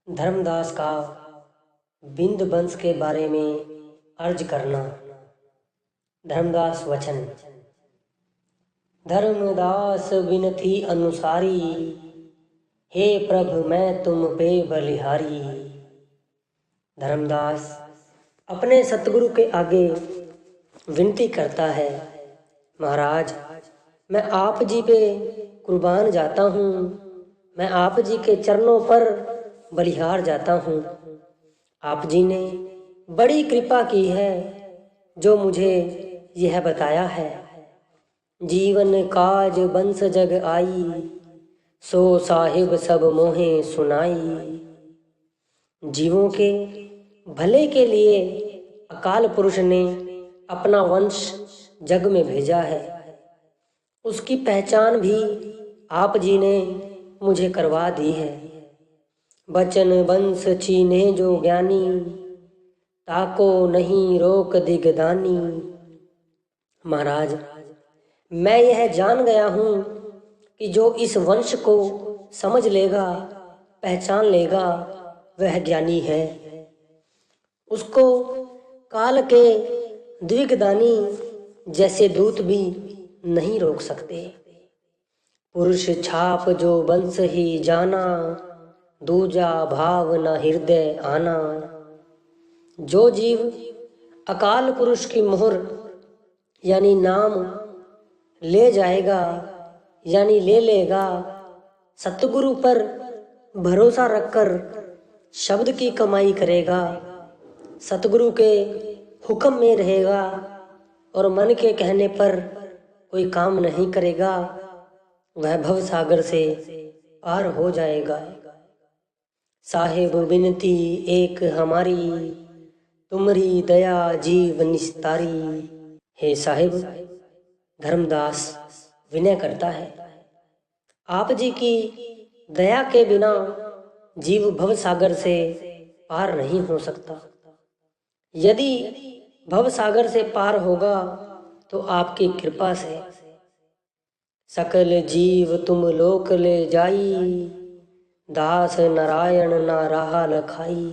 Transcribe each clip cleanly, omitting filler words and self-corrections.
धर्मदास का बिंद वंश के बारे में अर्ज करना। धर्मदास वचन। धर्मदास विनती अनुसारी, हे प्रभु मैं तुम पे बलिहारी। धर्मदास अपने सतगुरु के आगे विनती करता है, महाराज मैं आप जी पे कुर्बान जाता हूँ, मैं आप जी के चरणों पर बलिहार जाता हूँ। आप जी ने बड़ी कृपा की है जो मुझे यह बताया है। जीवन काज बंस जग आई, सो साहिब सब मोहे सुनाई। जीवों के भले के लिए अकाल पुरुष ने अपना वंश जग में भेजा है। उसकी पहचान भी आप जी ने मुझे करवा दी है। बचन वंश छीने जो ज्ञानी, ताको नहीं रोक दिगदानी। महाराज मैं यह जान गया हूँ कि जो इस वंश को समझ लेगा, पहचान लेगा, वह ज्ञानी है। उसको काल के द्विगदानी जैसे दूत भी नहीं रोक सकते। पुरुष छाप जो वंश ही जाना, दूजा भाव न हृदय आना। जो जीव अकाल पुरुष की मोहर यानी नाम ले जाएगा, यानी ले लेगा, सतगुरु पर भरोसा रखकर शब्द की कमाई करेगा, सतगुरु के हुक्म में रहेगा और मन के कहने पर कोई काम नहीं करेगा, वह भव सागर से पार हो जाएगा। साहेब विनती एक हमारी, तुमरी दया जीव निस्तारी। हे साहिब, धर्मदास विनय करता है, आप जी की दया के बिना जीव भव सागर से पार नहीं हो सकता। यदि भव सागर से पार होगा तो आपकी कृपा से। सकल जीव तुम लोक ले जाई, दास नारायण ना रहा लखाई।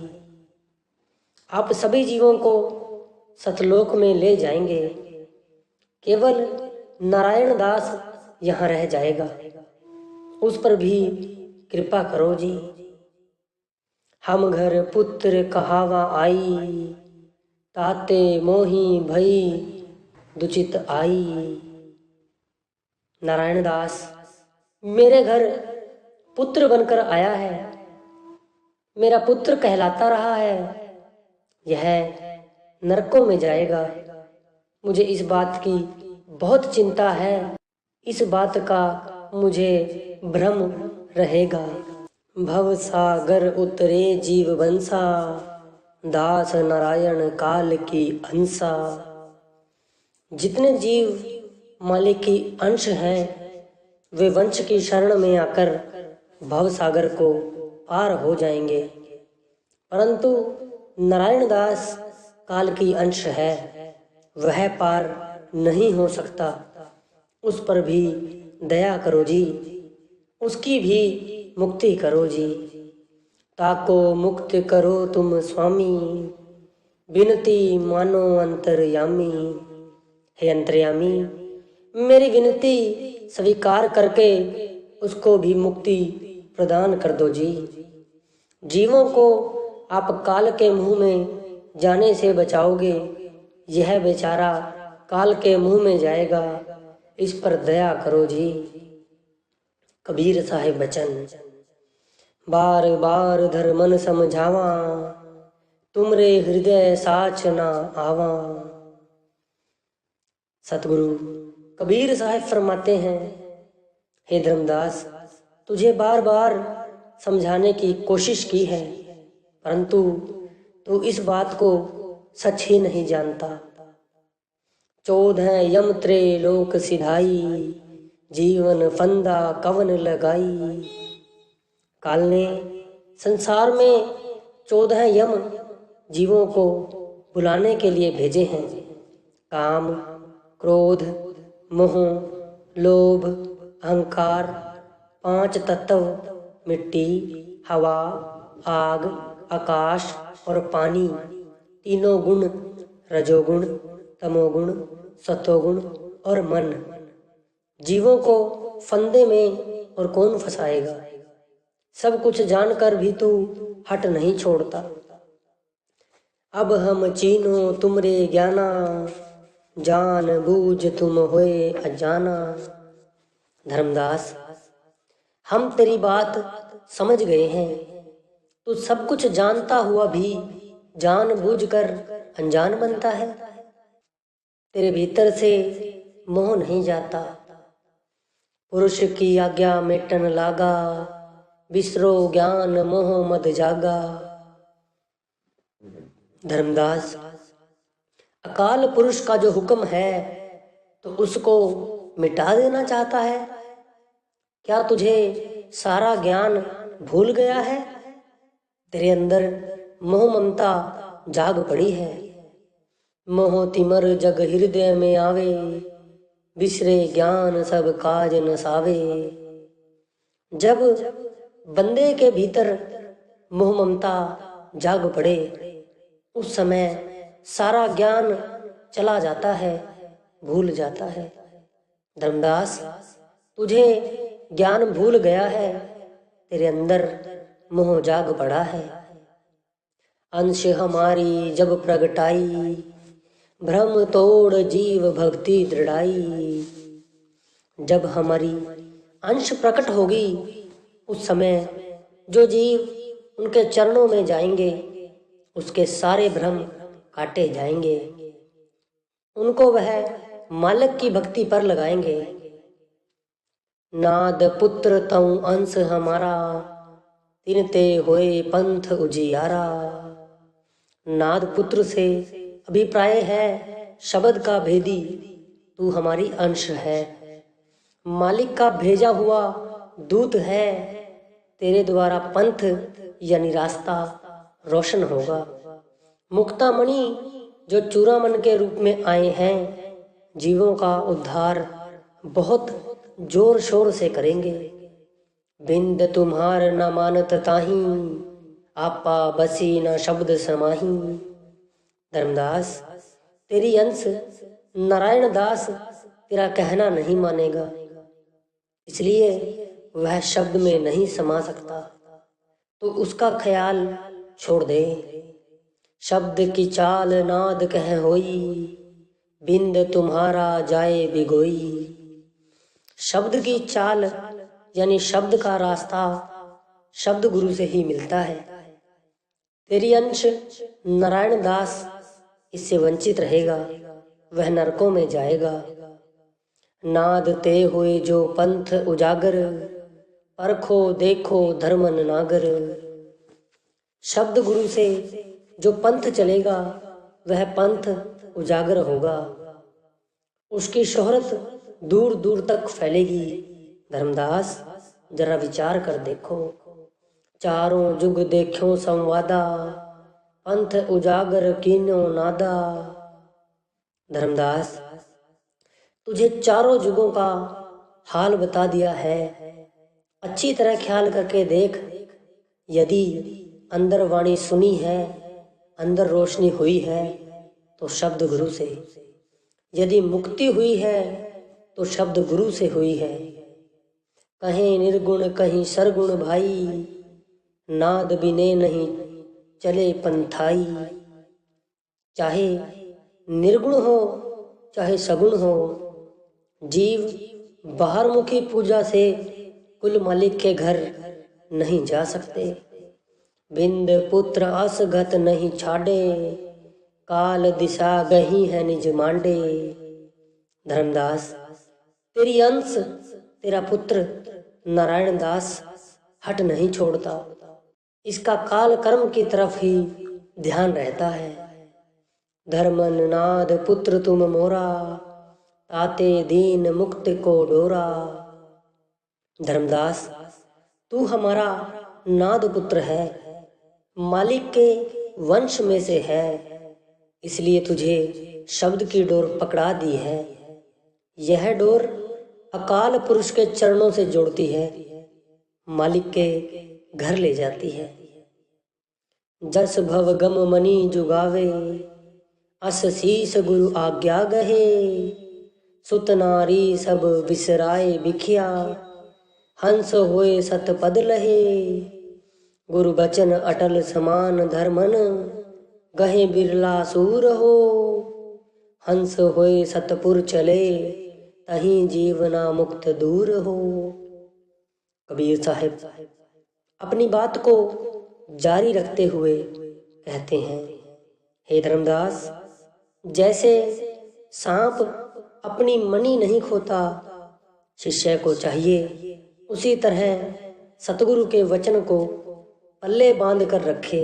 आप सभी जीवों को सतलोक में ले जाएंगे, केवल नारायण दास यहाँ रह जाएगा, उस पर भी कृपा करो जी। हम घर पुत्र कहावा आई, ताते मोही भई दुचित आई। नारायण दास मेरे घर पुत्र बनकर आया है, मेरा पुत्र कहलाता रहा है, यह नरकों में जाएगा। मुझे इस बात की बहुत चिंता है, इस बात का मुझे भ्रम रहेगा। भव सागर उतरे जीव वंशा, दास नारायण काल की अंशा। जितने जीव मालिक की अंश हैं, वे वंश की शरण में आकर भव सागर को पार हो जाएंगे, परंतु नारायण दास काल की अंश है, वह पार नहीं हो सकता। उस पर भी दया करो जी, उसकी भी मुक्ति करो जी। ताको मुक्त करो तुम स्वामी, विनती मानो अंतर्यामी। हे अंतर्यामी, मेरी विनती स्वीकार करके उसको भी मुक्ति प्रदान कर दो जी। जीवों को आप काल के मुंह में जाने से बचाओगे, यह बेचारा काल के मुंह में जाएगा, इस पर दया करो जी। कबीर साहिब बचन। बार बार धर्मन समझावा, तुमरे हृदय साच ना आवा। सतगुरु कबीर साहिब फरमाते हैं, हे धर्मदास तुझे बार बार समझाने की कोशिश की है, परंतु तू इस बात को सच ही नहीं जानता। 14 यम त्रे लोक सिधाई, जीवन फंदा कवन लगाई। काल ने संसार में 14 यम जीवों को बुलाने के लिए भेजे हैं। काम, क्रोध, मोह, लोभ, अहंकार, 5 तत्व, मिट्टी, हवा, आग, आकाश और पानी तीनों गुण, रजोगुण, तमोगुण, सतोगुण और मन, जीवों को फंदे में और कौन फंसाएगा। सब कुछ जानकर भी तू हट नहीं छोड़ता। अब हम चीनो तुमरे ज्ञाना, जान बूझ तुम होए अजाना। धर्मदास, हम तेरी बात समझ गए हैं। तू सब कुछ जानता हुआ भी जानबूझकर अनजान बनता है। तेरे भीतर से मोह नहीं जाता। पुरुष की आज्ञा मेटन लागा, बिसरो ज्ञान मोह मद जागा। धर्मदास, अकाल पुरुष का जो हुक्म है तो उसको मिटा देना चाहता है। क्या तुझे सारा ज्ञान भूल गया है? तेरे अंदर मोह ममता जाग पड़ी है। मोह तिमर जग हृदय में आवे, बिसरे ज्ञान सब काज न सावे। जब बंदे के भीतर मोह ममता जाग पड़े उस समय सारा ज्ञान चला जाता है, भूल जाता है। धर्मदास, तुझे ज्ञान भूल गया है, तेरे अंदर मोह जाग पड़ा है। अंश हमारी जब प्रगटाई, भ्रम तोड़ जीव भक्ति दृढ़ाई। जब हमारी अंश प्रकट होगी उस समय जो जीव उनके चरणों में जाएंगे उसके सारे भ्रम काटे जाएंगे। उनको वह मालिक की भक्ति पर लगाएंगे। नाद पुत्र तऊ अंश हमारा, तिनते होए पंथ उजियारा। नाद पुत्र से अभिप्राय है शब्द का भेदी, तू हमारी अंश है। मालिक का भेजा हुआ दूत है, तेरे द्वारा पंथ यानी रास्ता रोशन होगा। मुक्तामणि जो चूड़ामन के रूप में आए हैं, जीवों का उद्धार बहुत जोर शोर से करेंगे। बिंद तुम्हार न मानत ताही, आपा बसी न शब्द समाही। धर्मदास, तेरी अंश नारायण दास तेरा कहना नहीं मानेगा, इसलिए वह शब्द में नहीं समा सकता। तो उसका ख्याल छोड़ दे। शब्द की चाल नाद कह होई, बिंद तुम्हारा जाए बिगोई। शब्द की चाल यानी शब्द का रास्ता शब्द गुरु से ही मिलता है। तेरी अंश नारायण दास इससे वंचित रहेगा, वह नरकों में जाएगा। नाद ते हुए जो पंथ उजागर, परखो देखो धर्मन नागर। शब्द गुरु से जो पंथ चलेगा वह पंथ उजागर होगा, उसकी शोहरत दूर दूर तक फैलेगी। धर्मदास, जरा विचार कर देखो। चारों जुग देखो संवादा, पंथ उजागर कीनो नादा। धर्मदास, तुझे चारों जुगों का हाल बता दिया है। अच्छी तरह ख्याल करके देख। यदि अंदर वाणी सुनी है, अंदर रोशनी हुई है तो शब्द गुरु से। यदि मुक्ति हुई है तो शब्द गुरु से हुई है। कहीं निर्गुण कहीं सरगुण भाई, नाद बिने नहीं चले पंथाई। चाहे निर्गुण हो चाहे सगुण हो, जीव बाहरमुखी पूजा से कुल मालिक के घर नहीं जा सकते। बिंद पुत्र असगत नहीं छाड़े, काल दिशा गही है निज मांडे। धर्मदास, तेरी अंश तेरा पुत्र नारायण दास हट नहीं छोड़ता। इसका काल कर्म की तरफ ही ध्यान रहता है। धर्मन नाद पुत्र तुम मोरा, ताते दीन मुक्त को डोरा। धर्मदास, तू हमारा नाद पुत्र है, मालिक के वंश में से है, इसलिए तुझे शब्द की डोर पकड़ा दी है। यह डोर अकाल पुरुष के चरणों से जोड़ती है, मालिक के घर ले जाती है। जस भव गम मनी जुगावे, अस शीस गुरु आज्ञा गहे। सुत नारी सब बिसराए बिखिया, हंस होए सत पद लहे। गुरु बचन अटल समान धर्मन, गहे बिरला सूर हो। हंस होए सतपुर चले, तहीं जीवना मुक्त दूर हो। कबीर साहिब अपनी बात को जारी रखते हुए कहते हैं, हे धर्मदास, जैसे सांप अपनी मणि नहीं खोता, शिष्य को चाहिए उसी तरह सतगुरु के वचन को पल्ले बांध कर रखे,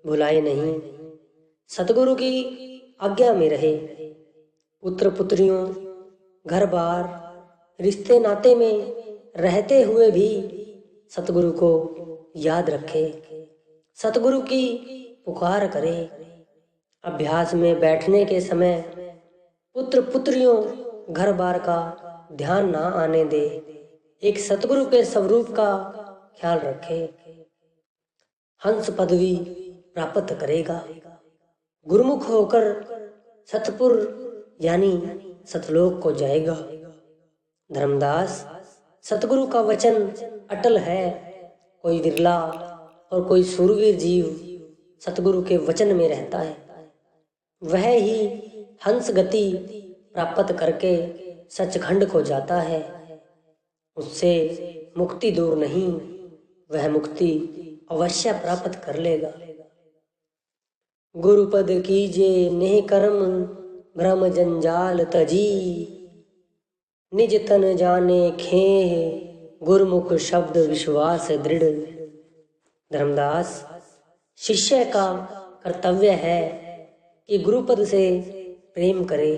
भुलाए नहीं, सतगुरु की आज्ञा में रहे। पुत्र पुत्रियों, घर बार, रिश्ते नाते में रहते हुए भी सतगुरु को याद रखे, सतगुरु की पुकार करे। अभ्यास में बैठने के समय पुत्र पुत्रियों, घर बार का ध्यान ना आने दे, एक सतगुरु के स्वरूप का ख्याल रखे। हंस पदवी प्राप्त करेगा। गुरुमुख होकर सतपुर यानी सतलोक को जाएगा। धर्मदास, सतगुरु का वचन अटल है। कोई विरला और कोई सूरवीर जीव सतगुरु के वचन में रहता है। वह ही हंस गति प्राप्त करके सचखंड को जाता है। उससे मुक्ति दूर नहीं, वह मुक्ति अवश्य प्राप्त कर लेगा। गुरुपद कीजे नेह कर्म, भ्रम जंजाल तजी। निज तन जाने खेह, गुरुमुख शब्द विश्वास दृढ़। धर्मदास, शिष्य का कर्तव्य है कि गुरुपद से प्रेम करे,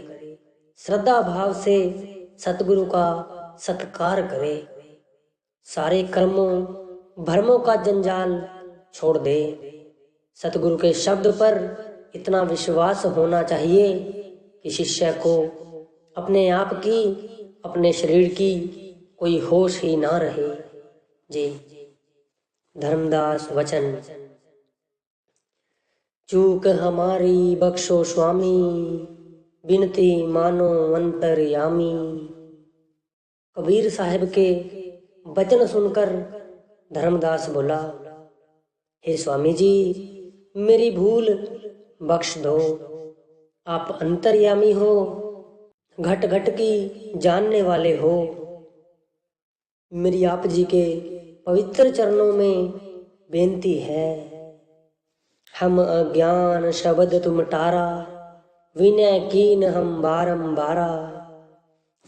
श्रद्धा भाव से सतगुरु का सत्कार करे, सारे कर्मों भ्रमों का जंजाल छोड़ दे। सतगुरु के शब्द पर इतना विश्वास होना चाहिए कि शिष्य को अपने आप की, अपने शरीर की कोई होश ही ना रहे। जी धर्मदास वचन। चूक हमारी बख्शो स्वामी, बिनती मानो अंतर्यामी। कबीर साहिब के वचन सुनकर धर्मदास बोला, हे स्वामी जी, मेरी भूल बख्श दो। आप अंतर्यामी हो, घट घट की जानने वाले हो। मेरी आप जी के पवित्र चरणों में बेनती है, हम अज्ञान शब्द तुम टारा, विनय कीन हम बारंबारा।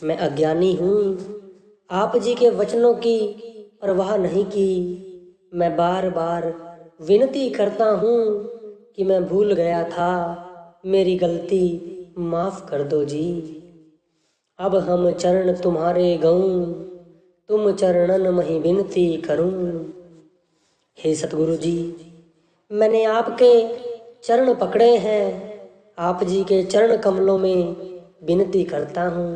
मैं अज्ञानी हूँ, आप जी के वचनों की परवाह नहीं की। मैं बार बार विनती करता हूँ कि मैं भूल गया था, मेरी गलती माफ कर दो जी। अब हम चरण तुम्हारे गऊं, तुम चरणन मही विनती करूं। हे सतगुरु जी, मैंने आपके चरण पकड़े हैं, आप जी के चरण कमलों में विनती करता हूँ।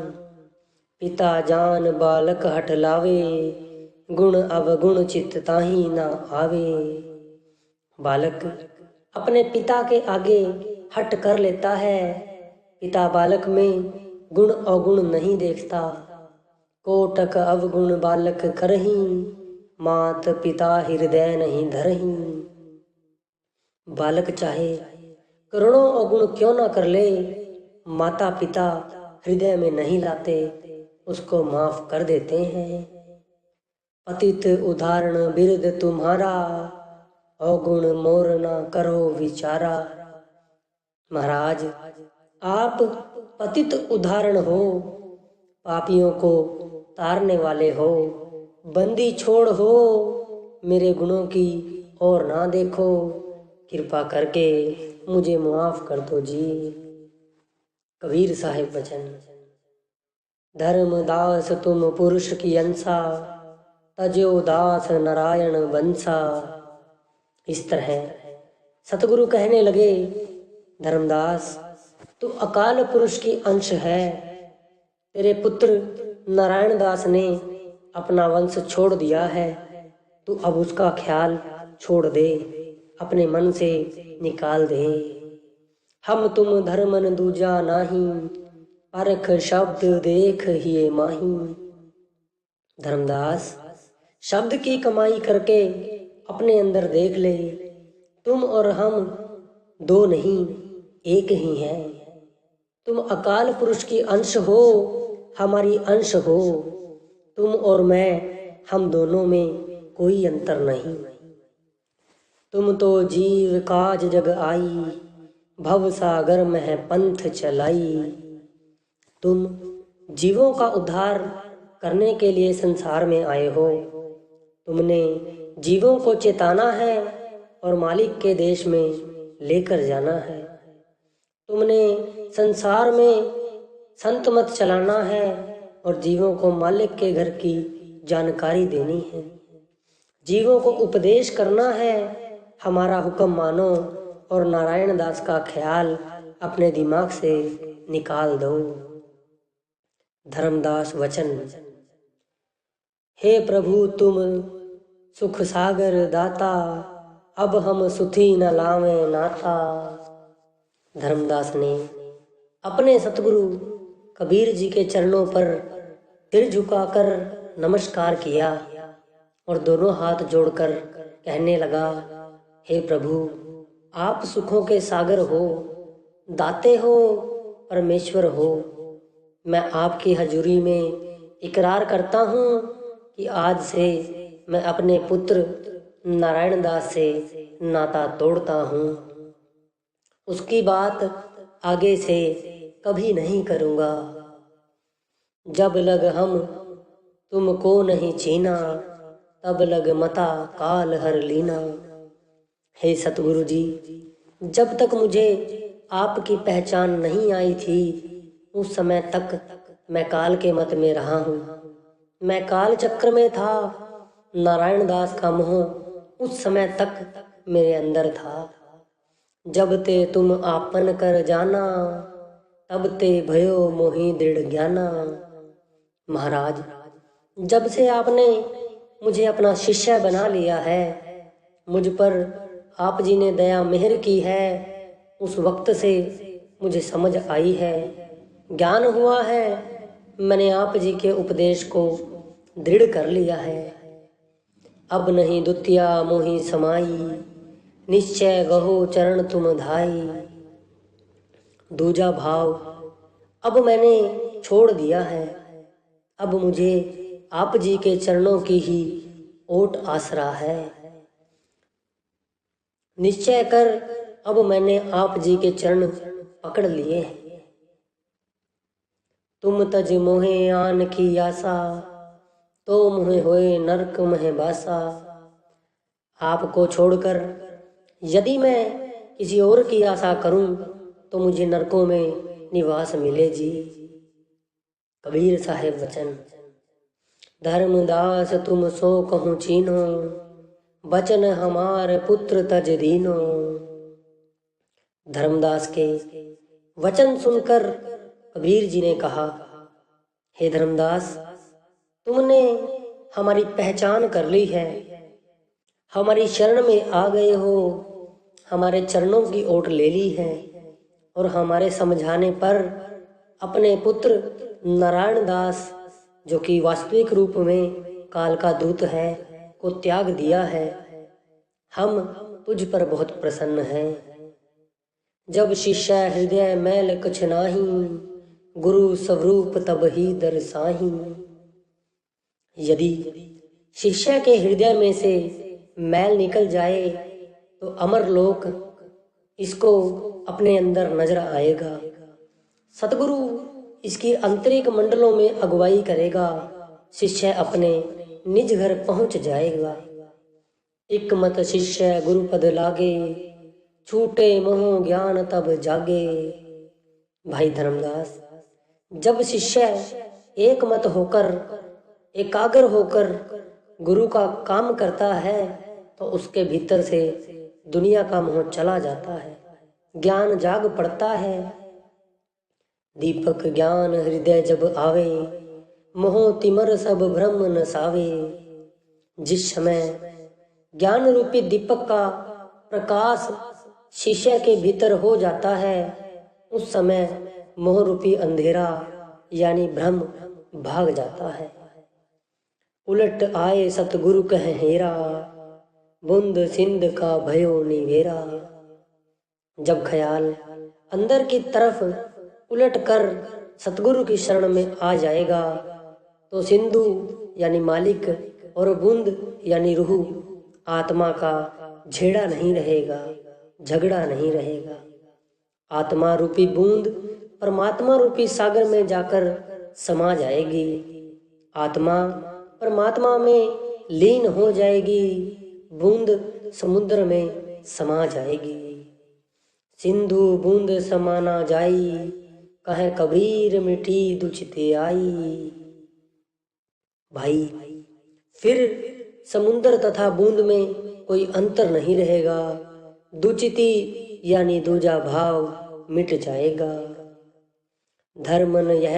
पिता जान बालक हठ लावे, गुण अवगुण चित्त ताहि ना आवे। बालक अपने पिता के आगे हट कर लेता है, पिता बालक में गुण अवगुण नहीं देखता। कोटक अवगुण बालक करही, मात पिता हृदय नहीं धरही। बालक चाहे करोड़ों अवगुण क्यों ना कर ले, माता पिता हृदय में नहीं लाते, उसको माफ कर देते हैं। पतित उदाहरण बिरद तुम्हारा, अवगुण मोर ना करो विचारा। महाराज, आप पतित उदाहरण हो, पापियों को तारने वाले हो, बंदी छोड़ हो। मेरे गुणों की और ना देखो, कृपा करके मुझे माफ कर दो जी। कबीर साहिब वचन। धर्मदास तुम पुरुष की अंसा, तजो दास नारायण वंसा। इस तरह सतगुरु कहने लगे, धर्मदास, तू अकाल पुरुष की अंश है। तेरे पुत्र नारायण दास ने अपना वंश छोड़ दिया है, तू अब उसका ख्याल छोड़ दे। अपने मन से निकाल दे। हम तुम धर्मन दूजा नाही, परख शब्द देख हिए माही। धर्मदास, शब्द की कमाई करके अपने अंदर देख ले, तुम और हम दो नहीं एक ही हैं। तुम अकाल पुरुष की अंश हो, हमारी अंश हो। तुम और मैं, हम दोनों में कोई अंतर नहीं। तुम तो जीव काज जग आई, भव सागर में पंथ चलाई। तुम जीवों का उद्धार करने के लिए संसार में आए हो। तुमने जीवों को चेताना है और मालिक के देश में लेकर जाना है। तुमने संसार में संत मत चलाना है और जीवों को मालिक के घर की जानकारी देनी है। जीवों को उपदेश करना है, हमारा हुक्म मानो और नारायण दास का ख्याल अपने दिमाग से निकाल दो। धर्मदास वचन। हे प्रभु तुम सुख सागर दाता, अब हम सुथी न लावे नाता। धर्मदास ने अपने सतगुरु कबीर जी के चरणों पर सिर झुकाकर नमस्कार किया और दोनों हाथ जोड़कर कहने लगा, हे प्रभु आप सुखों के सागर हो, दाते हो, परमेश्वर हो। मैं आपकी हजूरी में इकरार करता हूँ कि आज से मैं अपने पुत्र नारायण दास से नाता तोड़ता हूँ। उसकी बात आगे से कभी नहीं करूँगा। जब लग हम तुमको नहीं चीना, तब लग मता काल हर लीना। हे सतगुरु जी, जब तक मुझे आपकी पहचान नहीं आई थी, उस समय तक मैं काल के मत में रहा हूँ। मैं काल चक्र में था। नारायण दास का मोह उस समय तक मेरे अंदर था। जब ते तुम आपन कर जाना, तब ते भयो मोहि दृढ़ ज्ञाना। महाराज, जब से आपने मुझे अपना शिष्य बना लिया है, मुझ पर आप जी ने दया मेहर की है, उस वक्त से मुझे समझ आई है, ज्ञान हुआ है। मैंने आप जी के उपदेश को दृढ़ कर लिया है। अब नहीं दुतिया मोहि समाई, निश्चय गहो चरण तुम धाई। दूजा भाव अब मैंने छोड़ दिया है। अब मुझे आप जी के चरणों की ही ओट आसरा है। निश्चय कर अब मैंने आप जी के चरण पकड़ लिए हैं। तुम तज मोहे आन की आशा, तो मुहे होए नरक मह बासा। आपको छोड़कर यदि मैं किसी और की आशा करूं तो मुझे नरकों में निवास मिले जी। कबीर साहेब वचन। धर्मदास तुम सो कहूँ चीनो, बचन हमार पुत्र तज दीनो। धर्मदास के वचन सुनकर कबीर जी ने कहा, हे धर्मदास, तुमने हमारी पहचान कर ली है, हमारी शरण में आ गए हो, हमारे चरणों की ओट ले ली है और हमारे समझाने पर अपने पुत्र नारायण दास, जो कि वास्तविक रूप में काल का दूत है, को त्याग दिया है। हम तुझ पर बहुत प्रसन्न हैं। जब शिष्य हृदय मैल कुछ नाही, गुरु स्वरूप तब ही दर्शाही। यदि शिष्य के हृदय में से मैल निकल जाए तो अमर लोक इसको अपने अंदर नजर आएगा। सतगुरु इसकी आंतरिक मंडलों में अगुवाई करेगा। शिष्य अपने निज घर पहुंच जाएगा। एक मत शिष्य गुरुपद लागे, छूटे मोह ज्ञान तब जागे। भाई धर्मदास, जब शिष्य एक मत होकर, एकाग्र होकर गुरु का काम करता है तो उसके भीतर से दुनिया का मोह चला जाता है, ज्ञान जाग पड़ता है। दीपक ज्ञान हृदय जब आवे, मोह तिमर सब भ्रम नसावे। जिस समय ज्ञान रूपी दीपक का प्रकाश शिष्य के भीतर हो जाता है, उस समय मोह रूपी अंधेरा यानी भ्रम भाग जाता है। उलट आए सतगुरु कह हेरा, बूंद सिंध का भयो निवेरा। जब ख्याल अंदर की तरफ उलट कर सतगुरु की शरण में आ जाएगा तो सिंधु यानी मालिक और बूंद यानी रूह आत्मा का झेड़ा नहीं रहेगा, झगड़ा नहीं रहेगा। आत्मा रूपी बूंद परमात्मा रूपी सागर में जाकर समा जाएगी। आत्मा परमात्मा में लीन हो जाएगी, बूंद समुद्र में समा जाएगी। सिंधु बूंद समाना जाई, कहे कबीर मिठी दुचते आई। भाई फिर समुद्र तथा बूंद में कोई अंतर नहीं रहेगा। दुचिति यानी दूजा भाव मिट जाएगा। धर्मन यह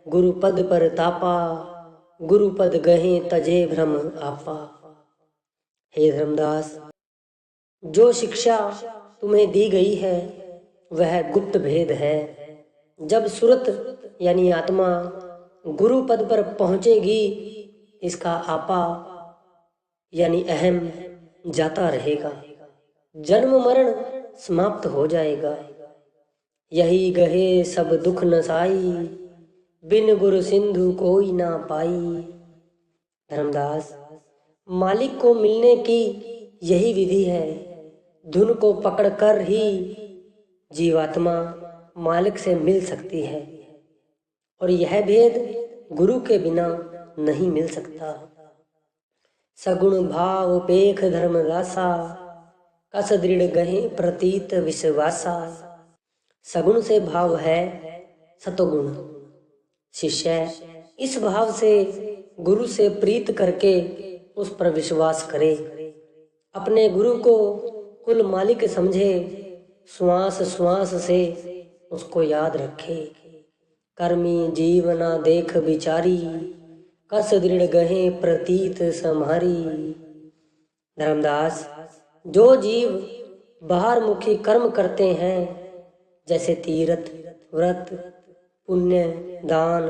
गुरुपद पर तापा, गुरुपद गहे तजे भ्रम आपा। हे धर्मदास, जो शिक्षा तुम्हें दी गई है वह गुप्त भेद है। जब सुरत यानी आत्मा गुरु पद पर पहुंचेगी, इसका आपा यानी अहम जाता रहेगा, जन्म मरण समाप्त हो जाएगा। यही गहे सब दुख नसाई, बिन गुरु सिंधु कोई ना पाई। धर्मदास, मालिक को मिलने की यही विधि है। धुन को पकड़कर ही जीवात्मा मालिक से मिल सकती है और यह भेद गुरु के बिना नहीं मिल सकता। सगुण भाव पेख धर्मदासा, कस दृढ़ गहे प्रतीत विश्वासा। सगुण से भाव है सतोगुण। शिष्य इस भाव से गुरु से प्रीत करके उस पर विश्वास करे, अपने गुरु को कुल मालिक समझे, श्वास श्वास से उसको याद रखे। कर्मी जीवना देख बिचारी, कस दृढ़ गहे प्रतीत समारी। धर्मदास, जो जीव बाहर मुखी कर्म करते हैं, जैसे तीर्थ व्रत पुण्य दान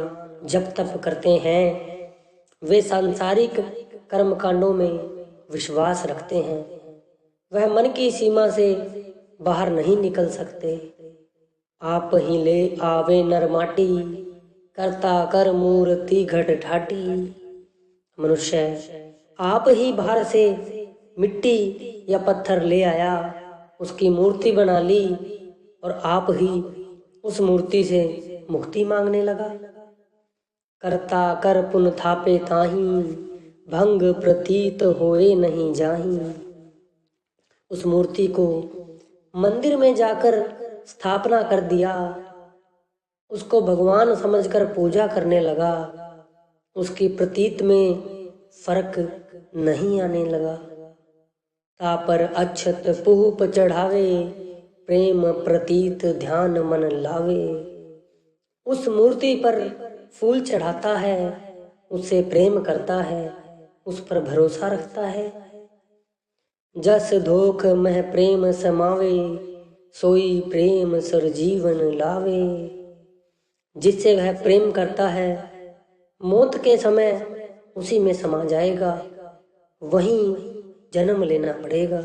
जप तप करते हैं, वे सांसारिक कर्म कांडों में विश्वास रखते हैं। वह मन की सीमा से बाहर नहीं निकल सकते। आप ही ले आवे नर माटी, करता कर मूर्ति घट ठाटी। मनुष्य आप ही बाहर से मिट्टी या पत्थर ले आया, उसकी मूर्ति बना ली और आप ही उस मूर्ति से मुक्ति मांगने लगा। करता कर पुन थापे ताही, भंग प्रतीत होए नहीं जाही। उस मूर्ति को मंदिर में जाकर स्थापना कर दिया, उसको भगवान समझकर पूजा करने लगा, उसकी प्रतीत में फर्क नहीं आने लगा। तापर अक्षत पुष्प चढ़ावे, प्रेम प्रतीत ध्यान मन लावे। उस मूर्ति पर फूल चढ़ाता है, उससे प्रेम करता है, उस पर भरोसा रखता है। जस धोख मह प्रेम समावे, सोई प्रेम सर जीवन लावे। जिससे वह प्रेम करता है, मौत के समय उसी में समा जाएगा, वहीं जन्म लेना पड़ेगा।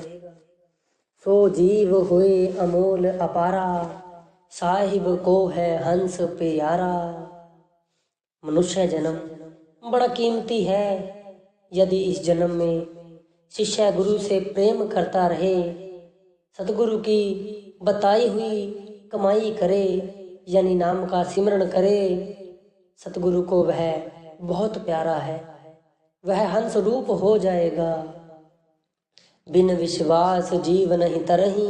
सो जीव हुए अमोल अपारा, साहिब को है हंस प्यारा। मनुष्य जन्म बड़ा कीमती है। यदि इस जन्म में शिष्य गुरु से प्रेम करता रहे, सतगुरु की बताई हुई कमाई करे, यानी नाम का सिमरण करे, सतगुरु को वह बहुत प्यारा है, वह हंस रूप हो जाएगा। बिन विश्वास जीव नहीं तरही,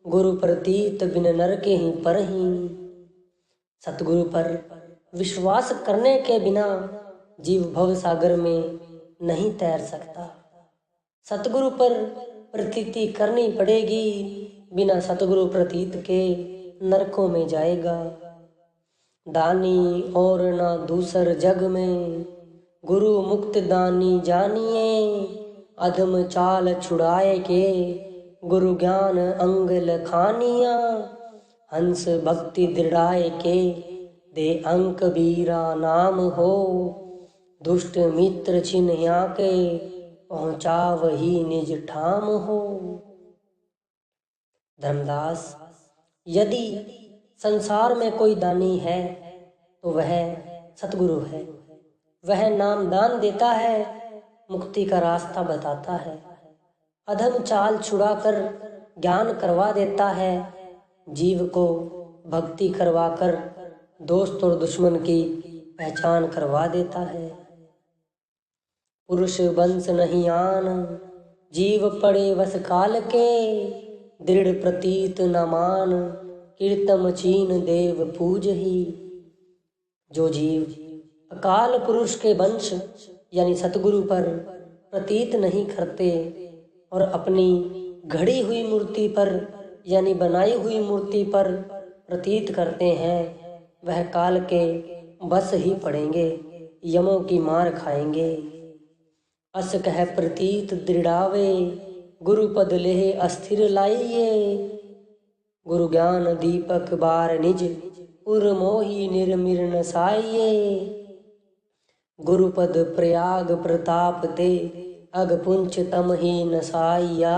गुरु प्रतीत बिन नर के ही परही। सतगुरु पर विश्वास करने के बिना जीव भव सागर में नहीं तैर सकता। सतगुरु पर प्रतीति करनी पड़ेगी, बिना सतगुरु प्रतीत के नरकों में जाएगा। दानी और ना दूसर जग में, गुरु मुक्त दानी जानिए। अधम चाल छुड़ाए के, गुरु ज्ञान अंग लखानिया, हंस भक्ति दृढ़ाए के दे अंक बीरा नाम हो, दुष्ट मित्र चिन्हिया के पहुंचा वही निज ठाम हो। धर्मदास, यदि संसार में कोई दानी है तो वह सतगुरु है। वह नाम दान देता है, मुक्ति का रास्ता बताता है, अधम चाल छुड़ाकर ज्ञान करवा देता है, जीव को भक्ति करवाकर दोस्त और दुश्मन की पहचान करवा देता है। पुरुष वंश नहीं आन, जीव पड़े वस काल के, दृढ़ प्रतीत न मान, कीर्तम चीन देव पूज ही। जो जीव अकाल पुरुष के वंश यानी सतगुरु पर प्रतीत नहीं करते और अपनी घड़ी हुई मूर्ति पर यानी बनाई हुई मूर्ति पर प्रतीत करते हैं, वह काल के बस ही पड़ेंगे, यमों की मार खाएंगे। अस कह प्रतीत दृढ़ावे, गुरु पद लेह अस्थिर लाइए, गुरु ज्ञान दीपक बार निज, उर मोही निर्मिर नसाइए, गुरुपद प्रयाग प्रताप ते, अगपुंच तम ही नसाइया,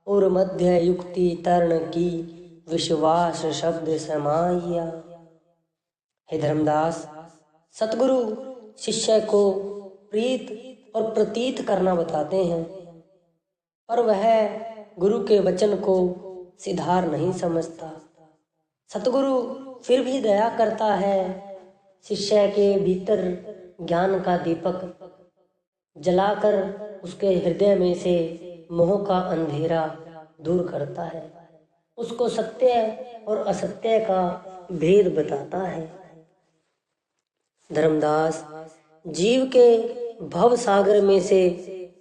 और मध्य युक्ति तरण की, विश्वास शब्द समाइया। हे धर्मदास, सतगुरु शिष्य को प्रीत और प्रतीत करना बताते हैं, पर वह गुरु के वचन को सिधार नहीं समझता। सतगुरु फिर भी दया करता है, शिष्य के भीतर ज्ञान का दीपक जलाकर उसके हृदय में से मोह का अंधेरा दूर करता है, उसको सत्य और असत्य का भेद बताता है। धर्मदास, जीव के भव सागर में से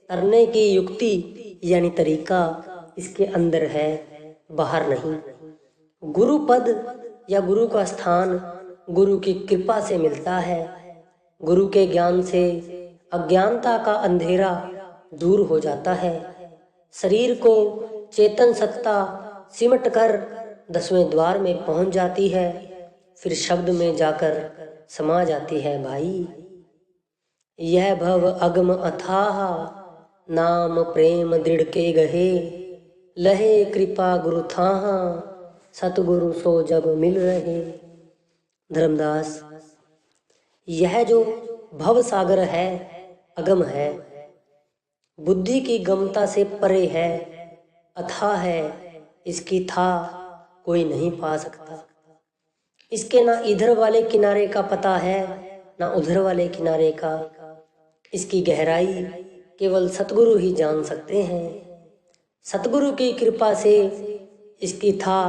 तरने की युक्ति यानी तरीका इसके अंदर है, बाहर नहीं। गुरु पद या गुरु का स्थान गुरु की कृपा से मिलता है। गुरु के ज्ञान से अज्ञानता का अंधेरा दूर हो जाता है, शरीर को चेतन सत्ता सिमट कर 10वें द्वार में पहुंच जाती है, फिर शब्द में जाकर समा जाती है। भाई, यह भव अगम अथाह, नाम प्रेम दृढ़ के गहे, लहे कृपा गुरु थाहा, सतगुरु सो जब मिल रहे। धर्मदास, यह जो भव सागर है, अगम है, बुद्धि की गमता से परे है, अथाह है, इसकी था कोई नहीं पा सकता। इसके ना इधर वाले किनारे का पता है ना उधर वाले किनारे का। इसकी गहराई केवल सतगुरु ही जान सकते हैं। सतगुरु की कृपा से इसकी था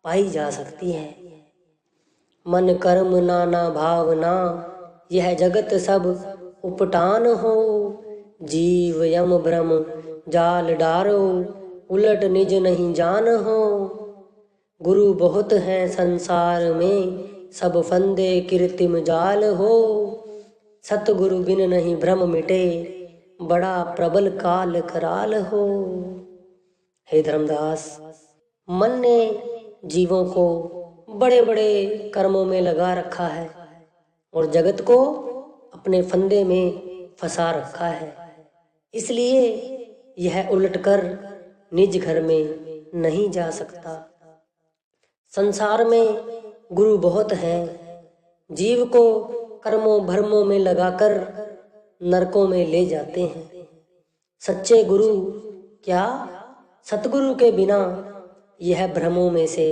पाई जा सकती है। मन कर्म नाना भावना, यह जगत सब उपटान हो, जीव यम भ्रम जाल डारो, उलट निज नहीं जान हो, गुरु बहुत हैं संसार में, सब फंदे कृत्रिम जाल हो, सतगुरु बिन नहीं भ्रम मिटे, बड़ा प्रबल काल कराल हो। हे धर्मदास, मन ने जीवों को बड़े बड़े कर्मों में लगा रखा है और जगत को अपने फंदे में फंसा रखा है, इसलिए यह उलटकर निज घर में नहीं जा सकता। संसार में गुरु बहुत हैं, जीव को कर्मों भरमों में लगाकर नरकों में ले जाते हैं। सच्चे गुरु क्या सतगुरु के बिना यह भ्रमों में से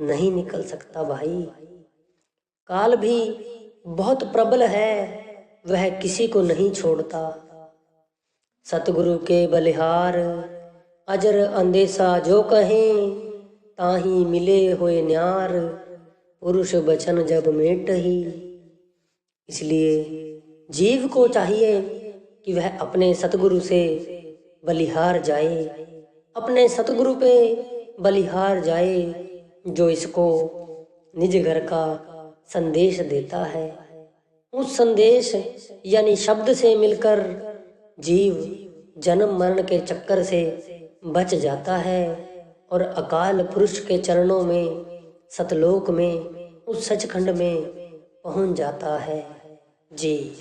नहीं निकल सकता। भाई, काल भी बहुत प्रबल है, वह किसी को नहीं छोड़ता। सतगुरु के बलिहार अजर अंदेशा जो कहें, ताही मिले हुए न्यार, पुरुष बचन जब मेट ही। इसलिए जीव को चाहिए कि वह अपने सतगुरु से बलिहार जाए, अपने सतगुरु पे बलिहार जाए, जो इसको निज घर का संदेश देता है। उस संदेश यानी शब्द से मिलकर जीव जन्म मरण के चक्कर से बच जाता है और अकाल पुरुष के चरणों में सतलोक में उस सचखंड में पहुंच जाता है। जी।